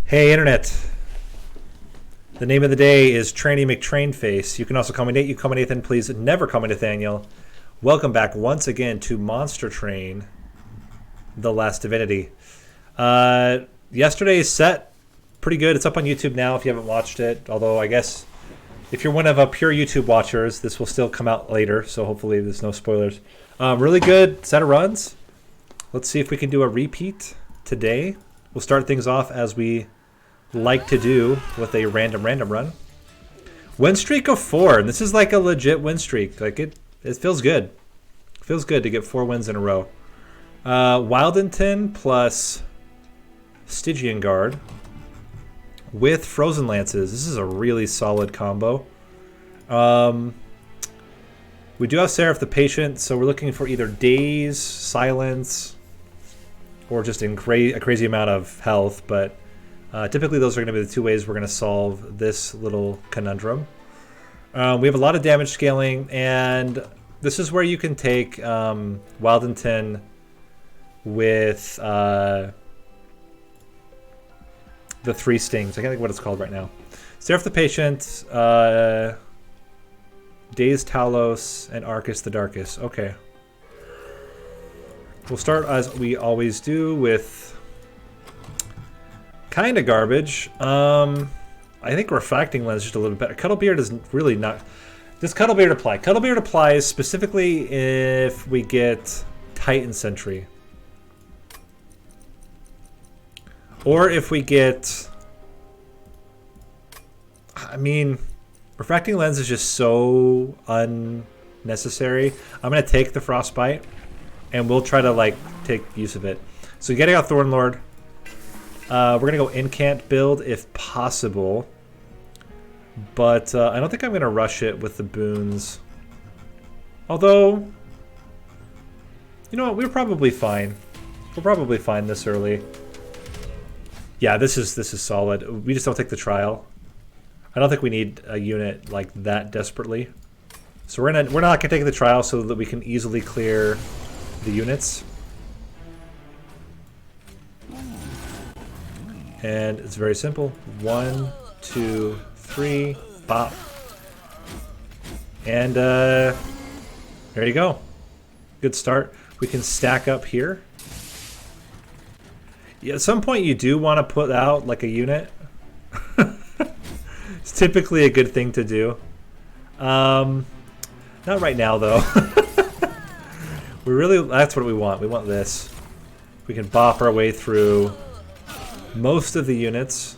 Hey Internet! The name of the day is Tranny McTrainface. You can also call me Nate. You call me Nathan. Please never call me Nathaniel. Welcome back once again to Monster Train, The Last Divinity. Yesterday's set, pretty good. It's up on YouTube now if you haven't watched it. Although I guess if you're one of a pure YouTube watchers, this will still come out later. So hopefully there's no spoilers. Really good set of runs. Let's see if we can do a repeat today. We'll start things off as we like to do with a random run. Win streak of 4, and this is like a legit win streak. Like it feels good. It feels good to get 4 wins in a row. Wyldenten plus Stygian guard with frozen lances. This is a really solid combo. We do have Seraph the patient, so we're looking for either daze, silence, or just a crazy amount of health, but typically those are going to be the two ways we're going to solve this little conundrum. We have a lot of damage scaling, and this is where you can take Wyldenten with the 3 stings. I can't think what it's called right now. Seraph the Patient, Dazed Talos, and Arcus the Darkest. Okay. We'll start as we always do with kind of garbage. I think Refracting Lens is just a little better. Cuddlebeard is really not. Does Cuddlebeard apply? Cuddlebeard applies specifically if we get Titan Sentry. Or if we get... I mean, Refracting Lens is just so unnecessary. I'm going to take the Frostbite, and we'll try to like take use of it. So getting out Thornlord. We're going to go Incant build if possible. But I don't think I'm going to rush it with the boons. Although, you know what? We're probably fine. We'll probably fine this early. Yeah, this is solid. We just don't take the trial. I don't think we need a unit like that desperately. So we're not going to take the trial so that we can easily clear the units. And it's very simple. 1, 2, 3, bop. And there you go. Good start. We can stack up here. Yeah, at some point you do want to put out like a unit. It's typically a good thing to do. Not right now though. That's what we want. We want this. We can bop our way through most of the units.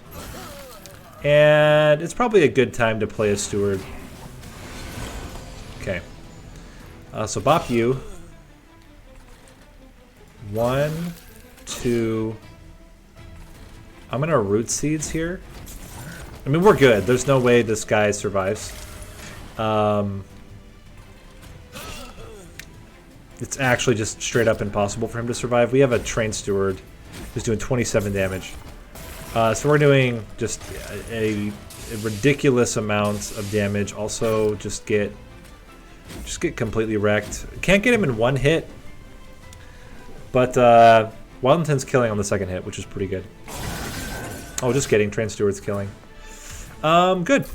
And it's probably a good time to play a steward. Okay. So bop you. 1, 2. I'm gonna root seeds here. I mean, we're good. There's no way this guy survives. It's actually just straight up impossible for him to survive. We have a trained steward who's doing 27 damage. So we're doing just a ridiculous amount of damage. Also, just get completely wrecked. Can't get him in one hit, but Wyldenten's killing on the second hit, which is pretty good. Oh, just kidding. Trained steward's killing. Good.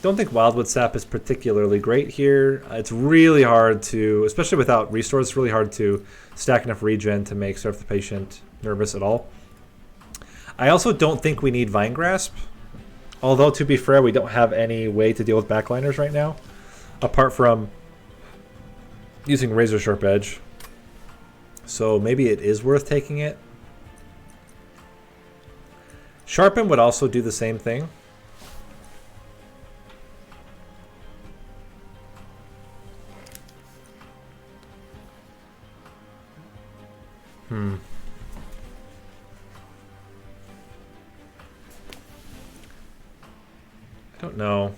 Don't think Wildwood Sap is particularly great here. It's really hard to, especially without restores, it's really hard to stack enough regen to make Seraph the Patient nervous at all. I also don't think we need Vine Grasp. Although, to be fair, we don't have any way to deal with backliners right now. Apart from using Razor Sharp Edge. So maybe it is worth taking it. Sharpen would also do the same thing. I don't know.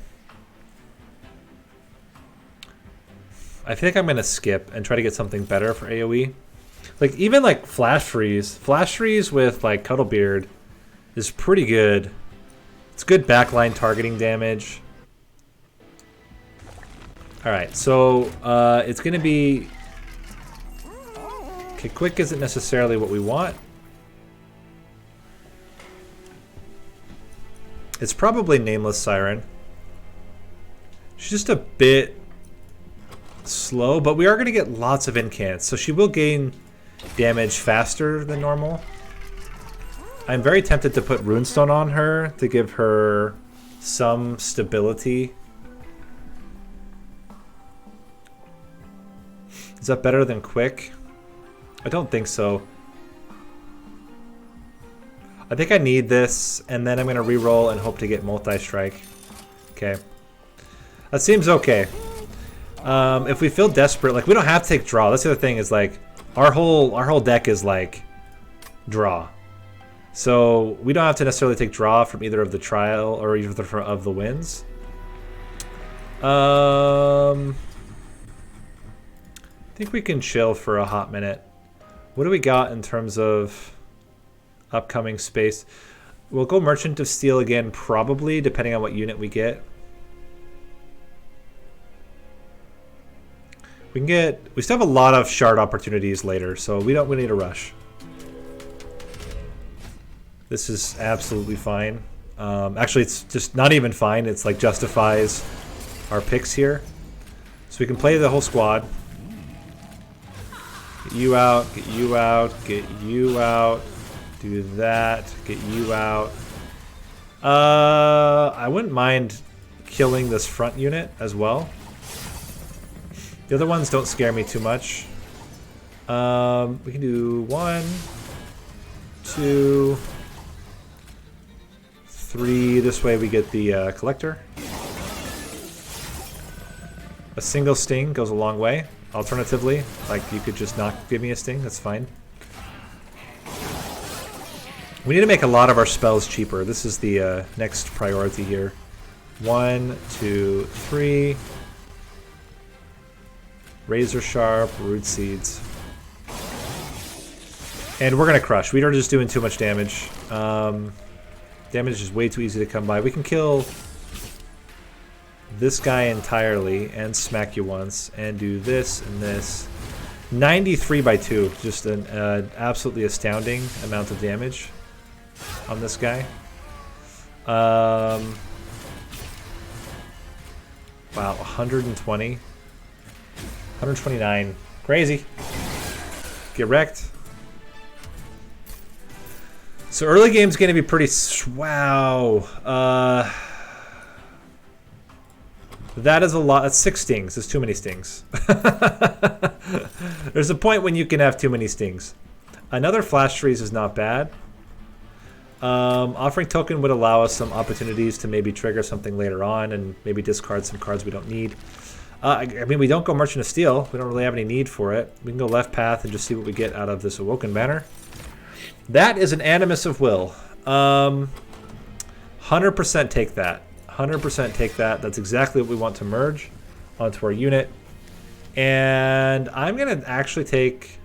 I think I'm going to skip and try to get something better for AoE. Like, even like Flash Freeze. Flash Freeze with like Cuddlebeard is pretty good. It's good backline targeting damage. Alright, so it's going to be... Okay, quick isn't necessarily what we want. It's probably Nameless Siren. She's just a bit slow, but we are going to get lots of incants, so she will gain damage faster than normal. I'm very tempted to put Runestone on her to give her some stability. Is that better than Quick? I don't think so. I think I need this, and then I'm going to reroll and hope to get Multi-Strike. Okay. That seems okay. If we feel desperate, like, we don't have to take draw. That's the other thing, is like our whole deck is like draw. So we don't have to necessarily take draw from either of the trial or either of the wins. I think we can chill for a hot minute. What do we got in terms of upcoming space? We'll go Merchant of Steel again, probably, depending on what unit we get. We still have a lot of shard opportunities later, so we need a rush. This is absolutely fine. Actually, it's just not even fine. It's like justifies our picks here. So we can play the whole squad. Get you out, get you out, get you out. Do that, get you out. I wouldn't mind killing this front unit as well. The other ones don't scare me too much. We can do 1, 2, 3. This way we get the collector. A single sting goes a long way. Alternatively, like, you could just not give me a sting. That's fine. We need to make a lot of our spells cheaper. This is the next priority here. 1, 2, 3. Razor Sharp, Root Seeds. And we're going to crush. We are just doing too much damage. Damage is way too easy to come by. We can kill this guy entirely and smack you once and do this and this. 93 by 2. Just an absolutely astounding amount of damage on this guy. Wow, 120. 129. Crazy. Get wrecked. So early game's going to be pretty... Wow. That is a lot. That's 6 stings. That's too many stings. There's a point when you can have too many stings. Another Flash Freeze is not bad. Offering Token would allow us some opportunities to maybe trigger something later on and maybe discard some cards we don't need. I mean, we don't go Merchant of Steel. We don't really have any need for it. We can go left path and just see what we get out of this Awoken Banner. That is an Animus of Will. 100% take that. 100% take that. That's exactly what we want to merge onto our unit. And I'm going to actually take...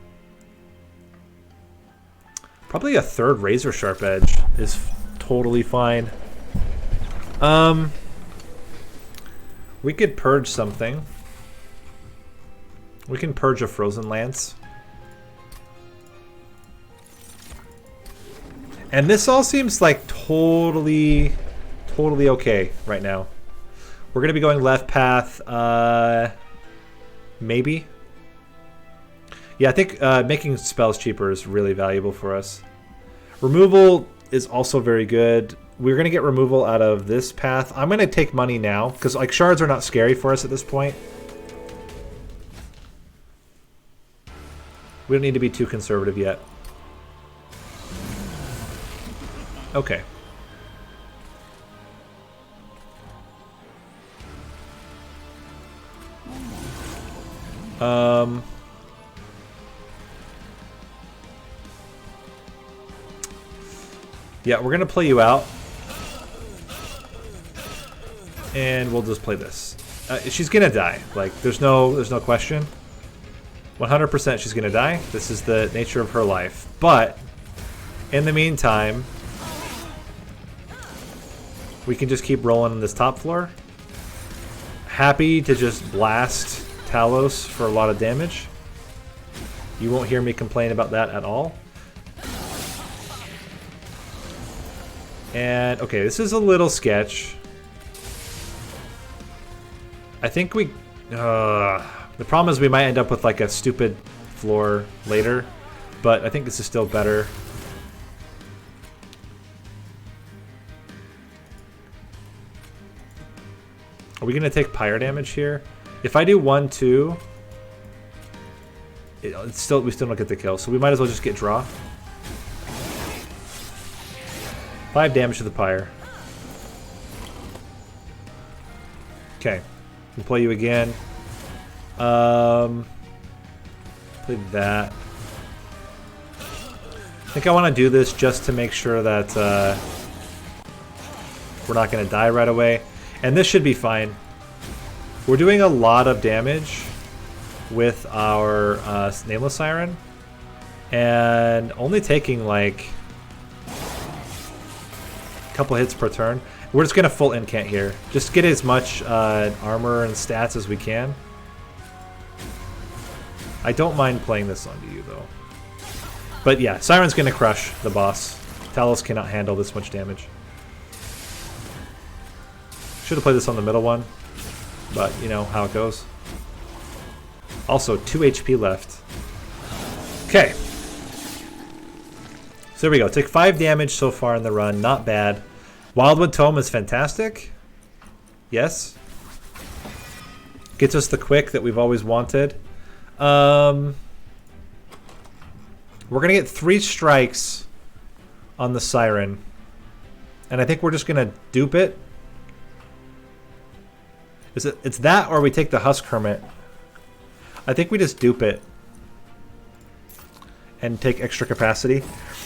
Probably a 3rd Razor Sharp Edge is totally fine. We could purge something. We can purge a Frozen Lance. And this all seems like totally okay right now. We're going to be going left path. Maybe. Yeah, I think making spells cheaper is really valuable for us. Removal is also very good. We're going to get removal out of this path. I'm going to take money now, because like shards are not scary for us at this point. We don't need to be too conservative yet. Okay. Yeah, we're gonna play you out, and we'll just play this. She's gonna die. Like, there's no question. 100% she's gonna die. This is the nature of her life. But in the meantime, we can just keep rolling on this top floor. Happy to just blast Talos for a lot of damage. You won't hear me complain about that at all. And, okay, this is a little sketch. I think we... the problem is we might end up with like a stupid floor later. But I think this is still better. Are we going to take pyre damage here? If I do 1, 2... we still don't get the kill, so we might as well just get draw. 5 damage to the pyre. Okay. We'll play you again. Play that. I think I want to do this just to make sure that we're not going to die right away. And this should be fine. We're doing a lot of damage with our Nameless Siren. And only taking like a couple hits per turn. We're just going to full incant here. Just get as much armor and stats as we can. I don't mind playing this onto you though. But yeah, Siren's going to crush the boss. Talos cannot handle this much damage. Should have played this on the middle one. But you know how it goes. Also, 2 HP left. Okay. So there we go. Took 5 damage so far in the run. Not bad. Wildwood Tome is fantastic. Yes. Gets us the quick that we've always wanted. We're going to get 3 strikes on the Siren. And I think we're just going to dupe it. It's that or we take the Husk Hermit. I think we just dupe it. And take extra capacity.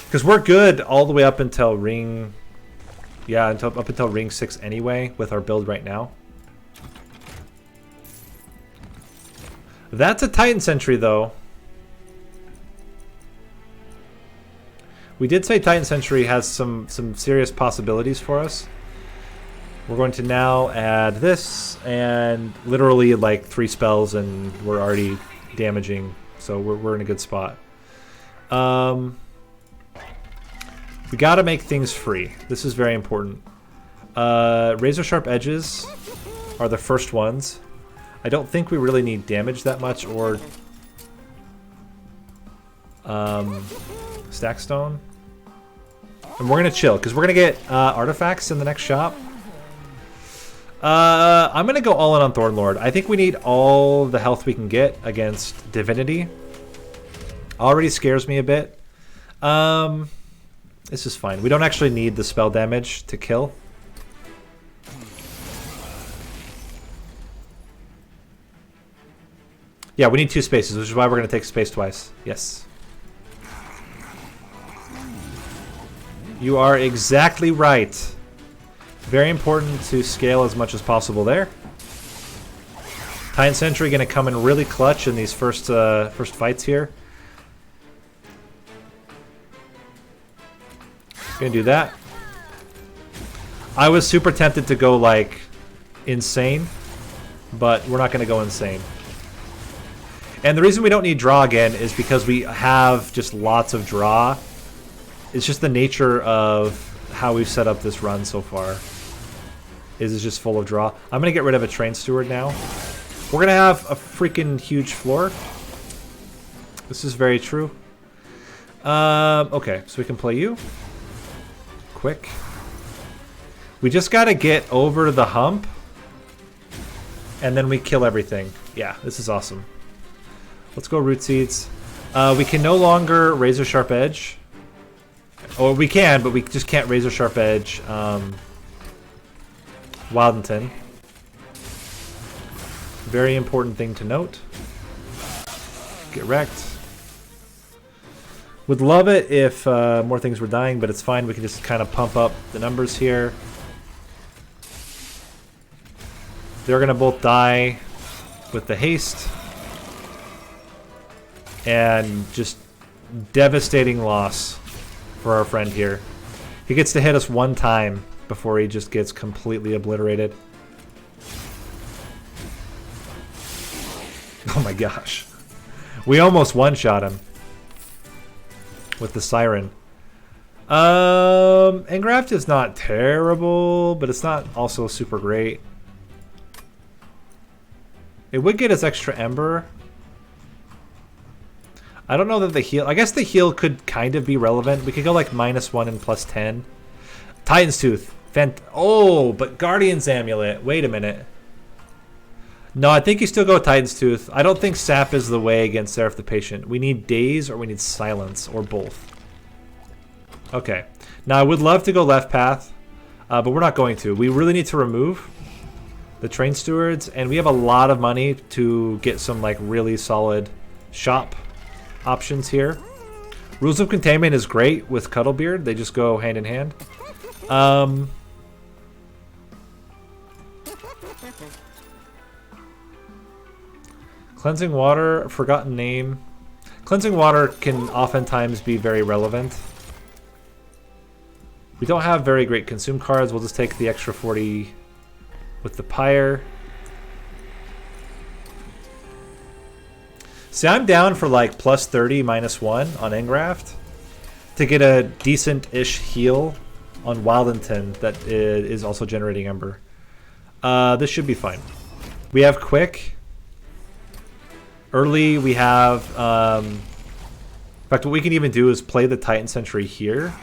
Because we're good all the way up until ring... Yeah, up until ring 6 anyway, with our build right now. That's a Titan Sentry, though. We did say Titan Sentry has some serious possibilities for us. We're going to now add this, and literally like 3 spells, and we're already damaging, so we're in a good spot. We gotta make things free. This is very important. Razor Sharp Edges are the first ones. I don't think we really need damage that much, or Stack Stone. And we're gonna chill, because we're gonna get artifacts in the next shop. I'm gonna go all in on Thornlord. I think we need all the health we can get against Divinity. Already scares me a bit. This is fine. We don't actually need the spell damage to kill. Yeah, we need 2 spaces, which is why we're going to take space twice. Yes. You are exactly right. Very important to scale as much as possible there. Titan Sentry going to come in really clutch in these first fights here. Gonna do that. I was super tempted to go like insane, but we're not gonna go insane. And the reason we don't need draw again is because we have just lots of draw. It's just the nature of how we've set up this run so far. It's just full of draw. I'm gonna get rid of a Train Steward now. We're gonna have a freaking huge floor. This is very true. Okay, so we can play you. Quick. We just gotta get over the hump, and then we kill everything. Yeah, this is awesome. Let's go Root Seeds. We can no longer Razor Sharp Edge. Or we can, but we just can't Razor Sharp Edge Wyldenten. Very important thing to note. Get wrecked. Would love it if more things were dying, but it's fine. We can just kind of pump up the numbers here. They're going to both die with the haste. And just devastating loss for our friend here. He gets to hit us 1 time before he just gets completely obliterated. Oh my gosh. We almost one-shot him with the Siren. Engraft is not terrible, but it's not also super great. It would get us extra Ember. I don't know that the heal... I guess the heal could kind of be relevant. We could go like -1 and +10. Titan's Tooth. Oh, but Guardian's Amulet. Wait a minute. No, I think you still go Titan's Tooth. I don't think Sap is the way against Seraph the Patient. We need Daze or we need Silence, or both. Okay. Now, I would love to go left path, but we're not going to. We really need to remove the Train Stewards, and we have a lot of money to get some like really solid shop options here. Rules of Containment is great with Cuddlebeard. They just go hand in hand. Cleansing Water, Forgotten Name. Cleansing Water can oftentimes be very relevant. We don't have very great consume cards. We'll just take the extra 40 with the Pyre. See, I'm down for like +30, -1 on Engraft to get a decent-ish heal on Wyldenten that is also generating Ember. This should be fine. We have Quick. Early, we have... in fact, what we can even do is play the Titan Sentry here.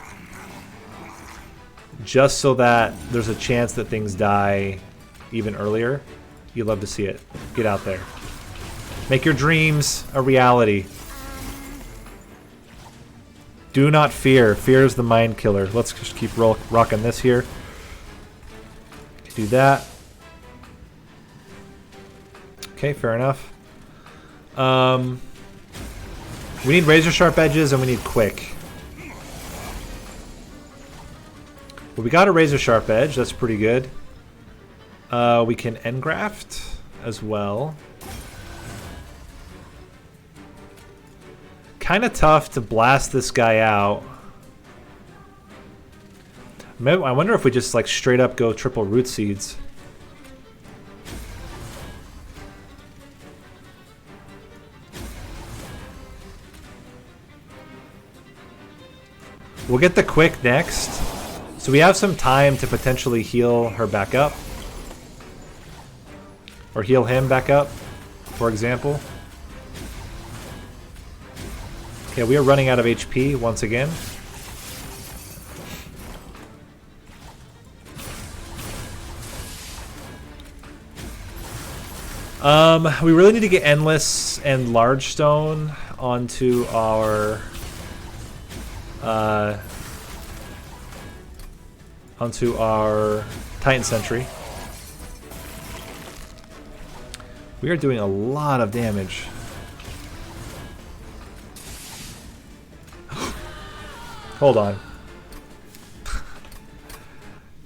Just so that there's a chance that things die even earlier. You'd love to see it. Get out there. Make your dreams a reality. Do not fear. Fear is the mind killer. Let's just keep rocking this here. Do that. Okay, fair enough. We need razor sharp edges and we need quick. Well, we got a razor sharp edge. That's pretty good. We can engraft as well. Kind of tough to blast this guy out. Maybe, I wonder if we just like straight up go triple root seeds. We'll get the quick next. So we have some time to potentially heal her back up. Or heal him back up, for example. Okay, we are running out of HP once again. We really need to get Endless and Large Stone onto our Titan Sentry. We are doing a lot of damage. Hold on.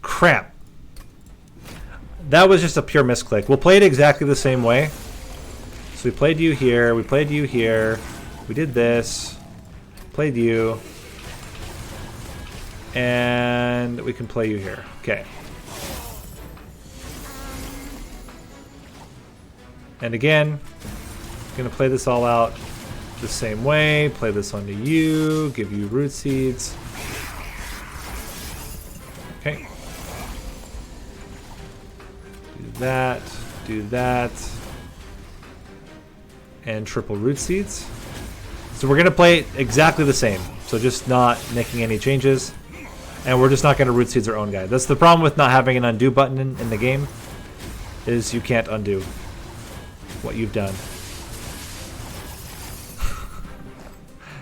Crap. That was just a pure misclick. We'll play it exactly the same way. So we played you here, we played you here, we did this, played you, and we can play you here. Okay. And again, gonna play this all out the same way. Play this onto you, give you root seeds. Okay. Do that, and triple root seeds. So we're gonna play it exactly the same. So just not making any changes. And we're just not gonna root seeds our own guy. That's the problem with not having an undo button in the game, is you can't undo what you've done.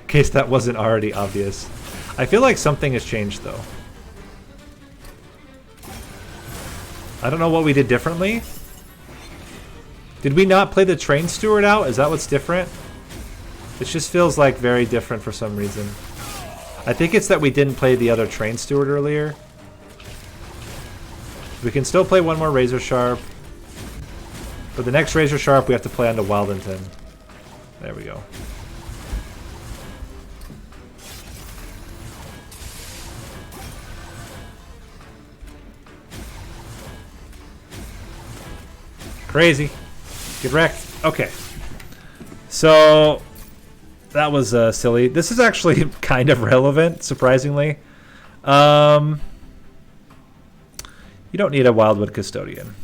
In case that wasn't already obvious. I feel like something has changed though. I don't know what we did differently. Did we not play the Train Steward out? Is that what's different? It just feels like very different for some reason. I think it's that we didn't play the other Train Steward earlier. We can still play one more Razor Sharp. But the next Razor Sharp we have to play onto Wyldenten. There we go. Crazy. Get wrecked. Okay. So that was silly. This is actually kind of relevant, surprisingly. You don't need a Wildwood Custodian.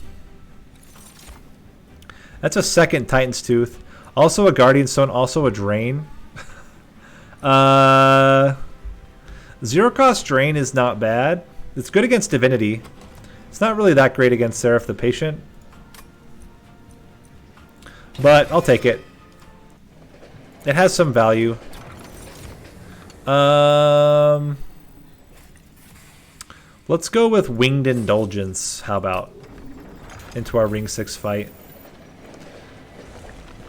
That's a second Titan's Tooth. Also a Guardian Stone. Also a Drain. Zero cost Drain is not bad. It's good against Divinity. It's not really that great against Seraph the Patient. But I'll take it. It has some value. Let's go with Winged Indulgence. How about? Into our Ring 6 fight.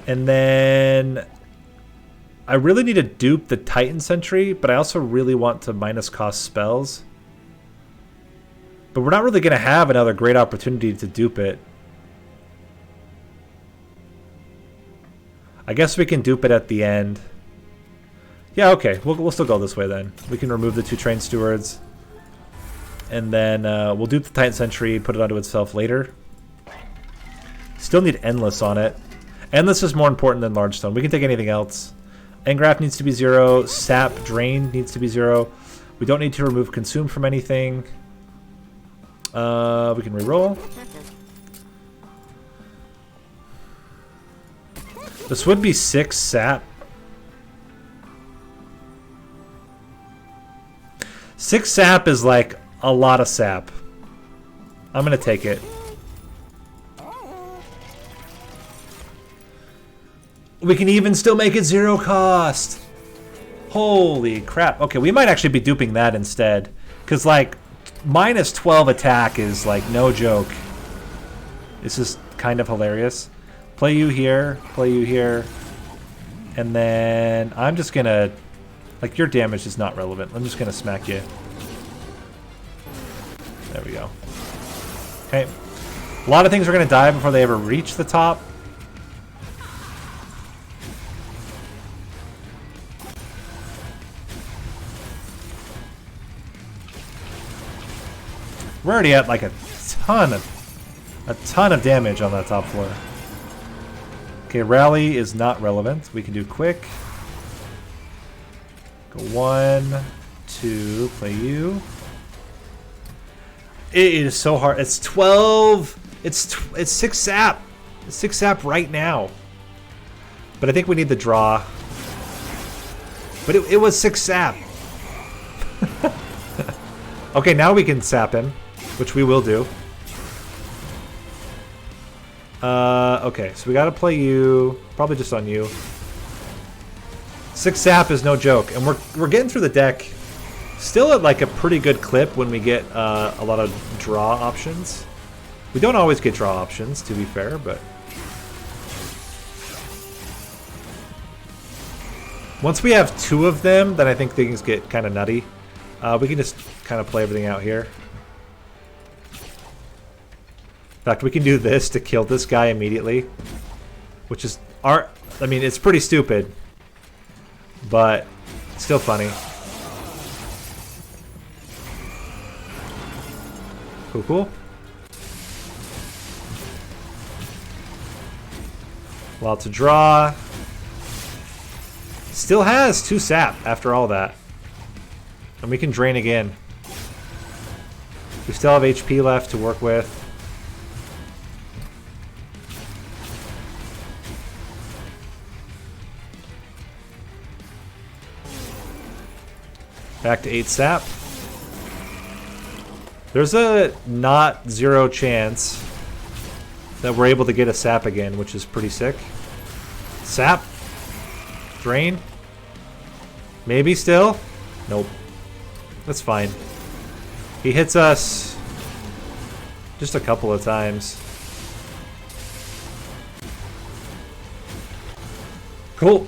And then I really need to dupe the Titan Sentry, but I also really want to minus cost spells. But we're not really going to have another great opportunity to dupe it. I guess we can dupe it at the end. Yeah, okay. We'll still go this way then. We can remove the 2 Trained Stewards. And then we'll dupe the Titan Sentry, put it onto itself later. Still need Endless on it. Endless is more important than Large Stone. We can take anything else. Engraft needs to be 0. Sap Drain needs to be 0. We don't need to remove Consume from anything. We can reroll. This would be 6 Sap. 6 Sap is like a lot of sap. I'm gonna take it. We can even still make it 0 cost. Holy crap. Okay, we might actually be duping that instead. Because, like, minus 12 attack is, like, no joke. This is kind of hilarious. Play you here. Play you here. And then I'm just gonna... Like, your damage is not relevant. I'm just gonna smack you. There we go. Okay. A lot of things are gonna die before they ever reach the top. We're already at like a ton of damage on that top floor. Okay, rally is not relevant. We can do quick. Go 1, 2, play you. It is so hard. It's 12. It's 6 sap. It's 6 sap right now. But I think we need the draw. But it was 6 sap. Okay, now we can sap him, which we will do. Okay, so we gotta play you. Probably just on you. 6 sap is no joke, and we're getting through the deck. Still at like a pretty good clip when we get a lot of draw options. We don't always get draw options, to be fair, but once we have 2 of them, then I think things get kind of nutty. We can just kind of play everything out here. In fact, we can do this to kill this guy immediately, which is I mean, it's pretty stupid, but still funny. Cool, cool. Well, to draw. Still has 2 sap after all that. And we can drain again. We still have HP left to work with. Back to 8 sap. There's a not 0 chance that we're able to get a sap again, which is pretty sick. Sap. Drain. Maybe still. Nope. That's fine. He hits us just a couple of times. Cool.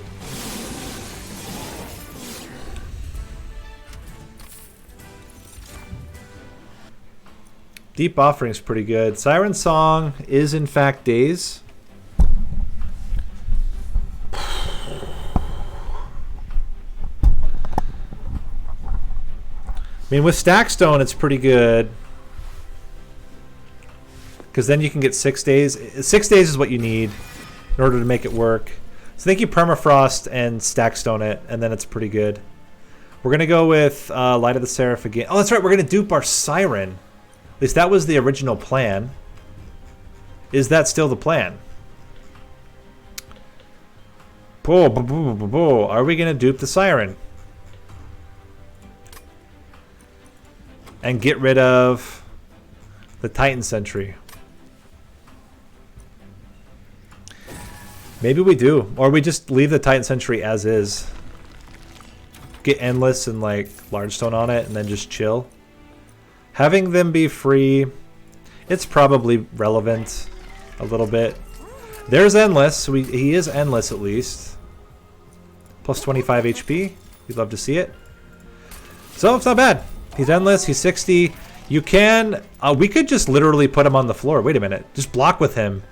Deep Offering is pretty good. Siren Song is in fact Daze. I mean, with Stackstone, it's pretty good. Because then you can get 6 days. 6 days is what you need in order to make it work. So I think you Permafrost and Stackstone it, and then it's pretty good. We're going to go with Light of the Seraph again. Oh, that's right. We're going to dupe our Siren. At least that was the original plan. Is that still the plan? Are we going to dupe the Siren? And get rid of the Titan Sentry. Maybe we do. Or we just leave the Titan Sentry as is. Get Endless and like Largestone on it and then just chill. Having them be free, it's probably relevant a little bit. There's Endless. He is Endless at least. Plus 25 HP. We'd love to see it. So it's not bad. He's Endless. He's 60. You can... we could just literally put him on the floor. Wait a minute. Just block with him.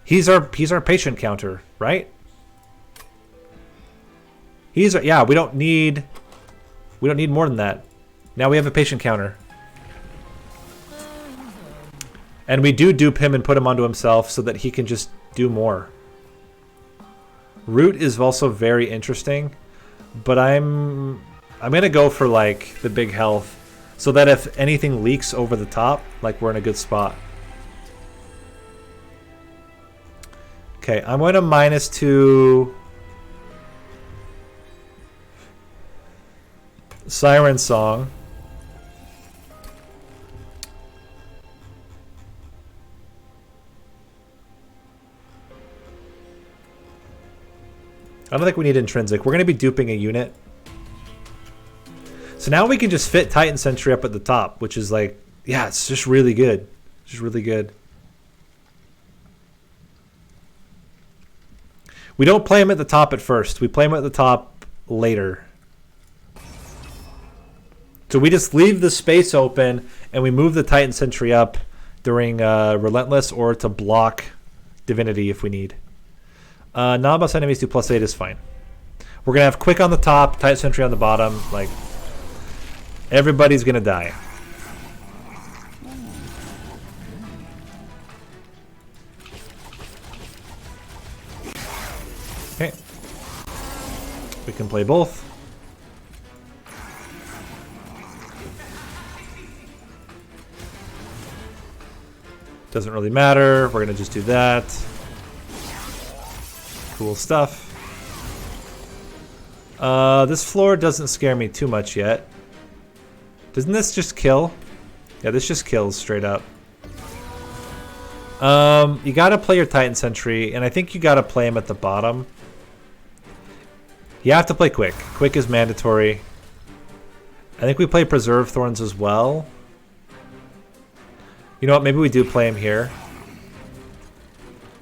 He's our patient counter, right? Yeah, we don't need more than that. Now we have a patient counter. And we do dupe him and put him onto himself so that he can just do more. Root is also very interesting, but I'm gonna go for like the big health so that if anything leaks over the top, like we're in a good spot. Okay, I'm going to -2 Siren Song. I don't think we need intrinsic. We're going to be duping a unit. So now we can just fit Titan Sentry up at the top, which is like, yeah, it's just really good. It's just really good. We don't play him at the top at first. We play him at the top later. So we just leave the space open and we move the Titan Sentry up during Relentless or to block Divinity if we need. Non-boss enemies do +8 is fine. We're going to have Quick on the top, Titan Sentry on the bottom. Like, everybody's going to die. Okay. We can play both. Doesn't really matter. We're going to just do that. Cool stuff. This floor doesn't scare me too much yet. Doesn't this just kill? Yeah, this just kills straight up. You gotta play your Titan Sentry, and I think you gotta play him at the bottom. You have to play Quick. Quick is mandatory. I think we play Preserve Thorns as well. You know what? Maybe we do play him here.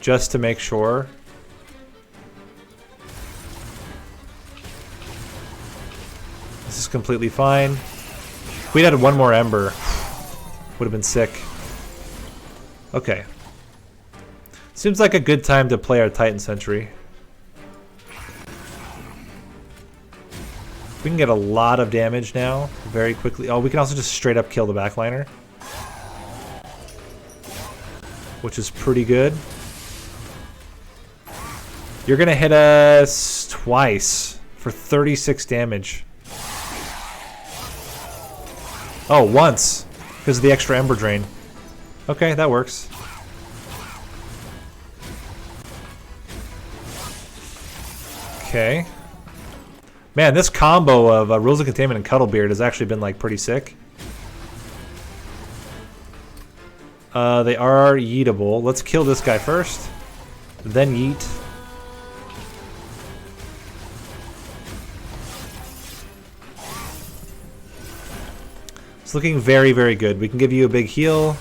Just to make sure. This is completely fine. If we'd had one more Ember, would have been sick. Okay. Seems like a good time to play our Titan Sentry. We can get a lot of damage now, very quickly. Oh, we can also just straight up kill the backliner, which is pretty good. You're gonna hit us twice for 36 damage. Oh, once, because of the extra Ember Drain. Okay, that works. Okay. Man, this combo of Rules of Containment and Cuddlebeard has actually been like pretty sick. They are yeetable. Let's kill this guy first, then yeet. It's looking very, very good. We can give you a big heal.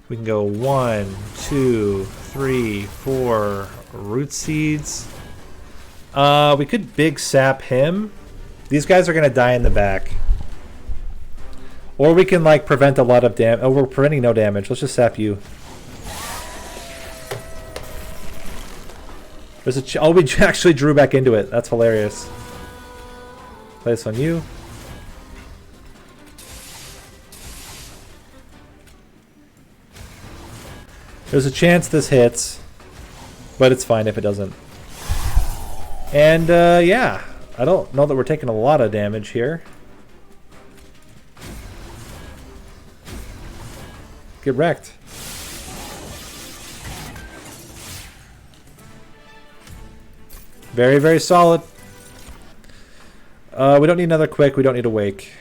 We can go 1, 2, 3, 4 root seeds. We could big sap him. These guys are gonna die in the back. Or we can like prevent a lot of damage. Oh, we're preventing no damage. Let's just sap you. There's a oh, we actually drew back into it. That's hilarious. Play this on you. There's a chance this hits, but it's fine if it doesn't. And yeah, I don't know that we're taking a lot of damage here. Get wrecked. Very, very solid. We don't need another quick. We don't need a wake.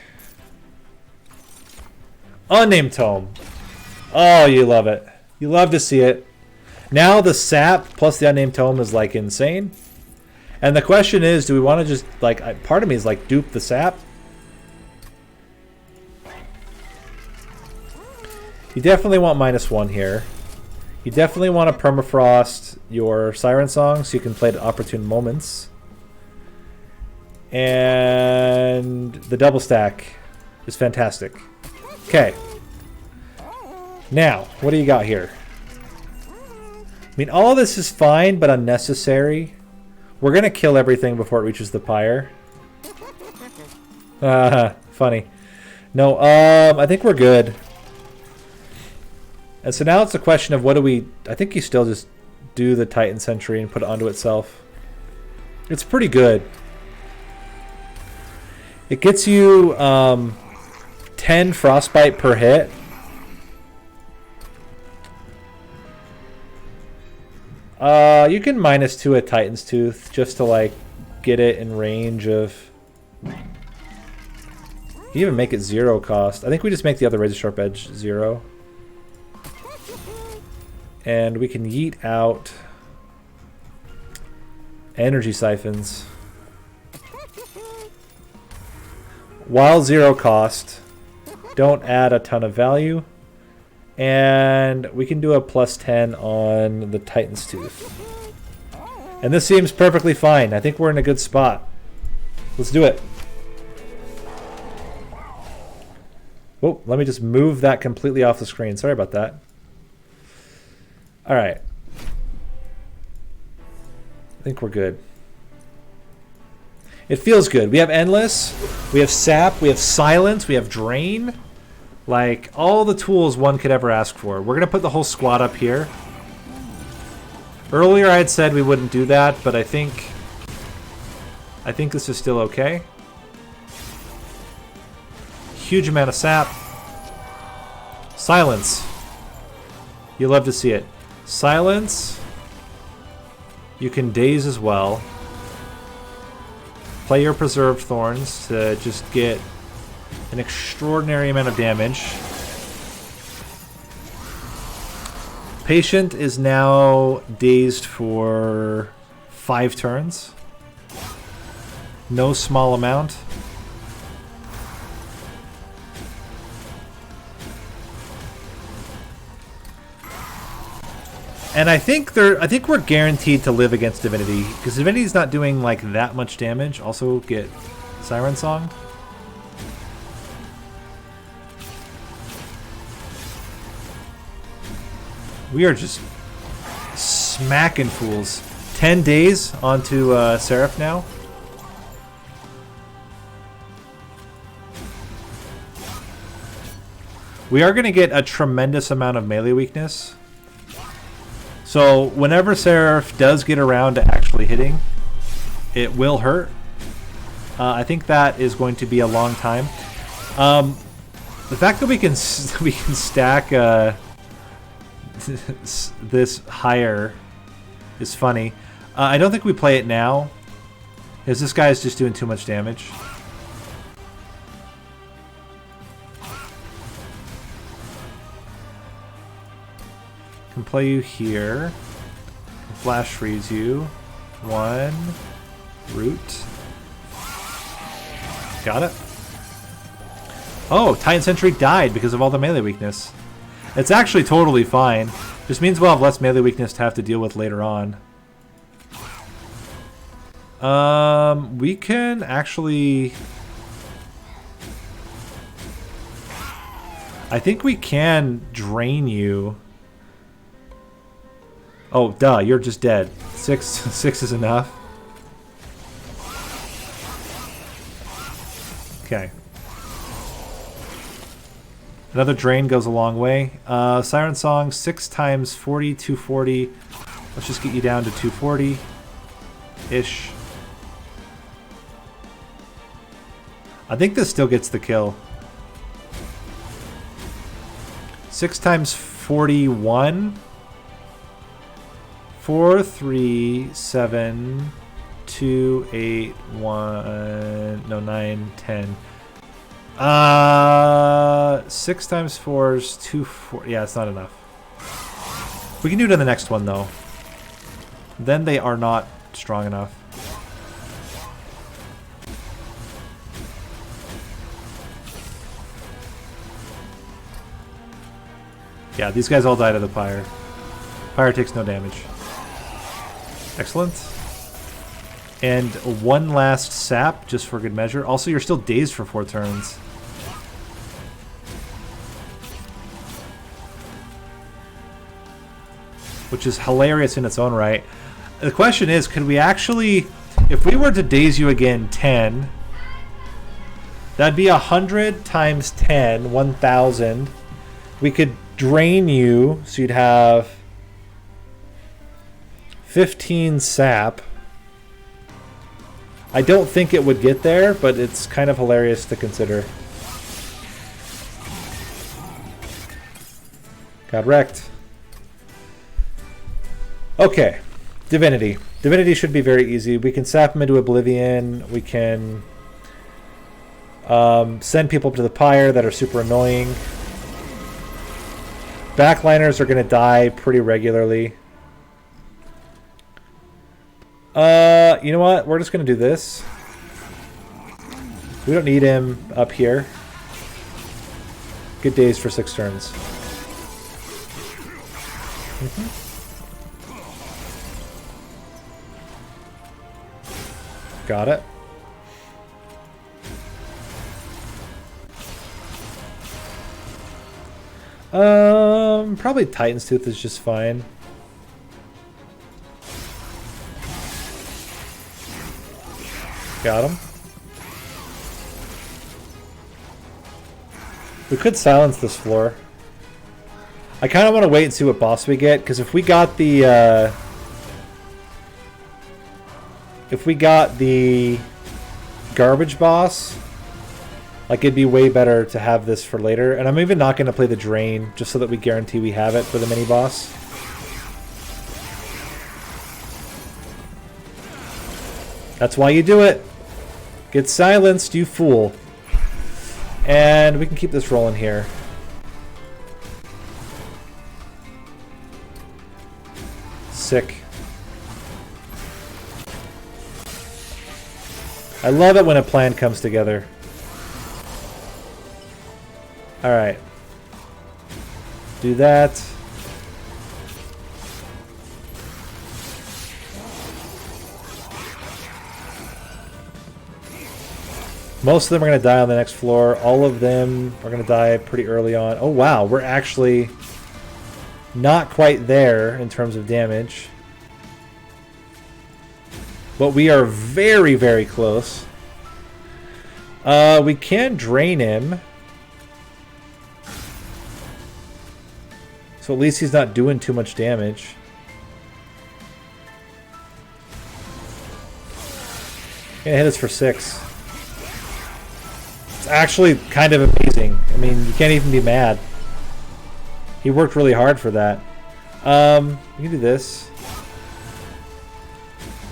Unnamed tome. Oh, you love it. You love to see it. Now the sap plus the unnamed tome is like insane. And the question is, do we want to just like, part of me is like dupe the sap? You definitely want -1 here. You definitely want to permafrost your Siren Song so you can play it at opportune moments. And the double stack is fantastic. Okay. Now, what do you got here? I mean, all this is fine, but unnecessary. We're going to kill everything before it reaches the pyre. Funny. No, I think we're good. And so now it's a question of what do we... I think you still just do the Titan Sentry and put it onto itself. It's pretty good. It gets you 10 Frostbite per hit. You can -2 a Titan's Tooth just to like get it in range of... You even make it 0 cost. I think we just make the other Razor Sharp Edge 0. And we can yeet out energy siphons. While 0 cost, don't add a ton of value. And we can do a +10 on the Titan's Tooth. And this seems perfectly fine. I think we're in a good spot. Let's do it. Oh, let me just move that completely off the screen. Sorry about that. All right. I think we're good. It feels good. We have Endless, we have Sap, we have Silence, we have Drain. Like, all the tools one could ever ask for. We're going to put the whole squad up here. Earlier I had said we wouldn't do that, but I think this is still okay. Huge amount of Sap. Silence. You love to see it. Silence. You can daze as well. Play your Preserved Thorns to just get an extraordinary amount of damage. Patient is now dazed for 5 turns. No small amount. And I think we're guaranteed to live against Divinity, because Divinity's not doing like that much damage. Also get Siren Song. We are just smacking fools. 10 days onto Seraph now. We are going to get a tremendous amount of melee weakness. So whenever Seraph does get around to actually hitting, it will hurt. I think that is going to be a long time. The fact that we can stack this higher is funny. I don't think we play it now, because this guy is just doing too much damage. Can play you here. Flash freeze you. 1 root. Got it. Oh, Titan Sentry died because of all the melee weakness. It's actually totally fine. Just means we'll have less melee weakness to have to deal with later on. We can actually... I think we can drain you. Oh, duh, you're just dead. 6 is enough. Okay. Another drain goes a long way. Siren Song, 6 times 40, 240. Let's just get you down to 240-ish. I think this still gets the kill. 6 times 41. 4, 3, 7, 2, 8, 1, no, 9, 10. 6 times 4 is 2, 4. Yeah, it's not enough. We can do it in the next one, though. Then they are not strong enough. Yeah, these guys all die to the pyre. Pyre takes no damage. Excellent. And one last sap, just for good measure. Also, you're still dazed for 4 turns. Which is hilarious in its own right. The question is, could we actually... If we were to daze you again 10... That'd be 100 times 10, 1,000. We could drain you, so you'd have 15 sap. I don't think it would get there, but it's kind of hilarious to consider. Got wrecked. Okay, Divinity. Divinity should be very easy. We can sap him into oblivion. We can send people up to the pyre that are super annoying. Backliners are going to die pretty regularly. You know what? We're just going to do this. We don't need him up here. Good days for 6 turns. Got it. Probably Titan's Tooth is just fine. Got him. We could silence this floor. I kind of want to wait and see what boss we get, because if we got the garbage boss, like, it'd be way better to have this for later. And I'm even not going to play the drain, just so that we guarantee we have it for the mini boss. That's why you do it. Get silenced, you fool. And we can keep this rolling here. Sick. I love it when a plan comes together. Alright. Do that. Most of them are going to die on the next floor. All of them are going to die pretty early on. Oh wow, we're actually not quite there in terms of damage. But we are very, very close. We can drain him. So at least he's not doing too much damage. Gonna hit us for 6. It's actually kind of amazing. I mean, you can't even be mad. He worked really hard for that. You can do this.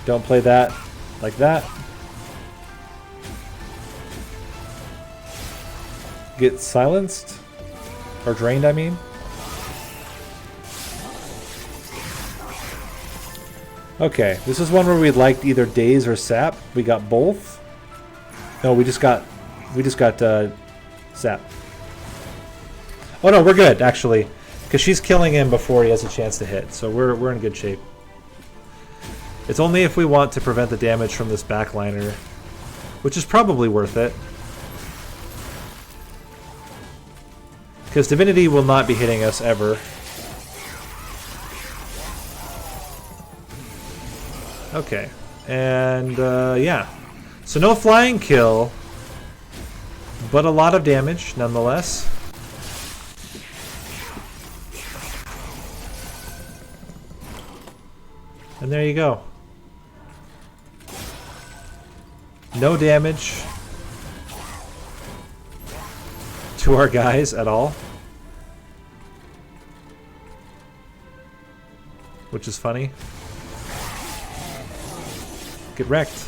Don't play that like that. Get silenced. Or drained, I mean. Okay, this is one where we'd like either daze or sap. We got both. No, we just got sap. Oh no, we're good actually, because she's killing him before he has a chance to hit. So we're in good shape. It's only if we want to prevent the damage from this backliner, which is probably worth it. Because Divinity will not be hitting us ever. Okay, and yeah. So no flying kill, but a lot of damage nonetheless. And there you go. No damage. to our guys at all. Which is funny. Get wrecked.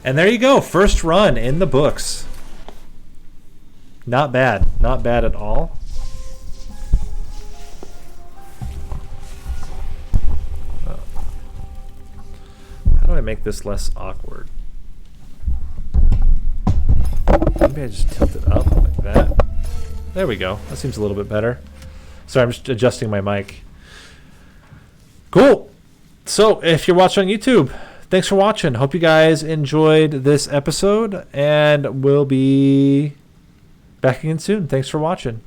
And there you go. First run in the books. Not bad. Not bad at all. How do I make this less awkward? Maybe I just tilt it up like that. There we go. That seems a little bit better. Sorry, I'm just adjusting my mic. Cool. So if you're watching on YouTube, thanks for watching. Hope you guys enjoyed this episode, and we'll be back again soon. Thanks for watching.